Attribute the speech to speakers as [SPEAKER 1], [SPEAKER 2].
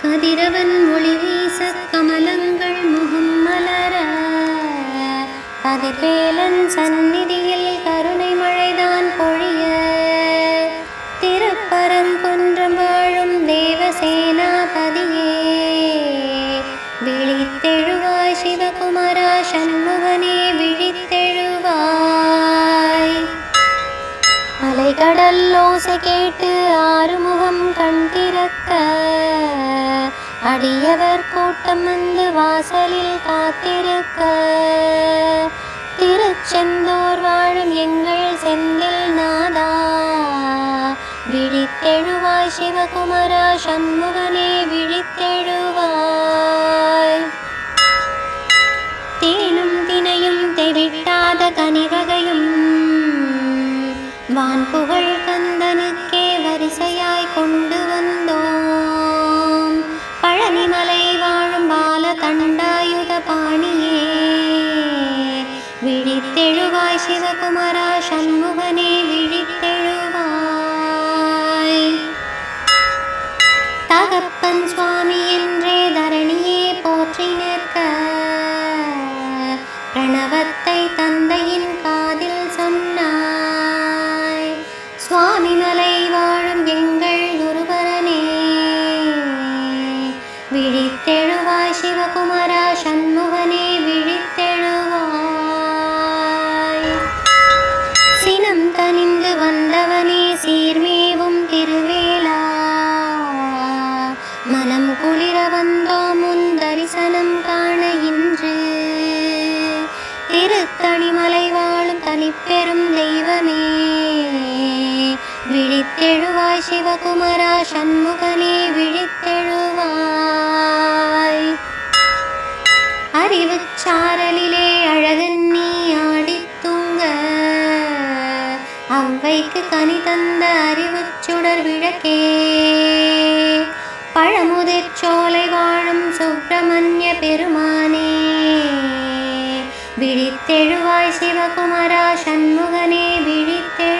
[SPEAKER 1] கதிரவன் ஒளி வீச கமலங்கள் முகம் மலர கதிர்வேலன் சந்நிதியில் கருணை மழைதான் பொழிய திருப்பரங்குன்றம் வாழும் தேவசேனாபதியே விழித்தெழுவாய் சிவகுமாரா சண்முகனே விழித்தெழுவாய். அலைகடல் ஓசை கேட்டு ஆறுமுகம் கண் திறக்க அடியவர் கூட்டம் வந்து வாசலில் காத்திருக்க திருச்செந்தூர் வாழும் எங்கள் செந்தில் நாதா விழித்தெழுவாய் சிவகுமாரா சண்முகனே விழித்தெழுவாய். தேனும் தினையும் தெவிட்டாத கனிவகையும் வான்புகழ் கந்தனுக்கே வரிசையாய் கொண்டு வந்தோம். பழனிமலை வாழும் பால தண்டாயுத பாணியே விழித்தெழுவாய் சிவகுமாரா சண்முகனே விழித்தெழுவாய். தகப்பன் சுவாமி என்றே தரணியே போற்றி நிற்க பிரணவத்தை தந்தையின் காதில் சொன்னாய். சுவாமி மலை வாழும் எங்கள் குருபரனே விழித்தெழுவாய் சிவகுமாரா சண்முகனே விழித்தெழுவாய். சினம் தனிந்து வந்தவனே சீர்மேவும் திருவேலா மனம் குளிர வந்தோம் உன் தரிசனம் காண இன்று. திருத்தணிமலை வாழும் தனிப்பெரும் தெய்வமே விழித்தெழுவாய் சிவகுமாரா சண்முகனே விழித்தெழுவாய். அறிவுச்சாரலிலே அழகன் நீ ஆடித் தூங்க அவ்வைக்கு கனி தந்த அறிவுச்சுடர் விளக்கே பழமுதிர் சோலை வாழும் சுப்பிரமணிய பெருமானே விழித்தெழுவாய் சிவகுமாரா சண்முகனே விழித்தெழு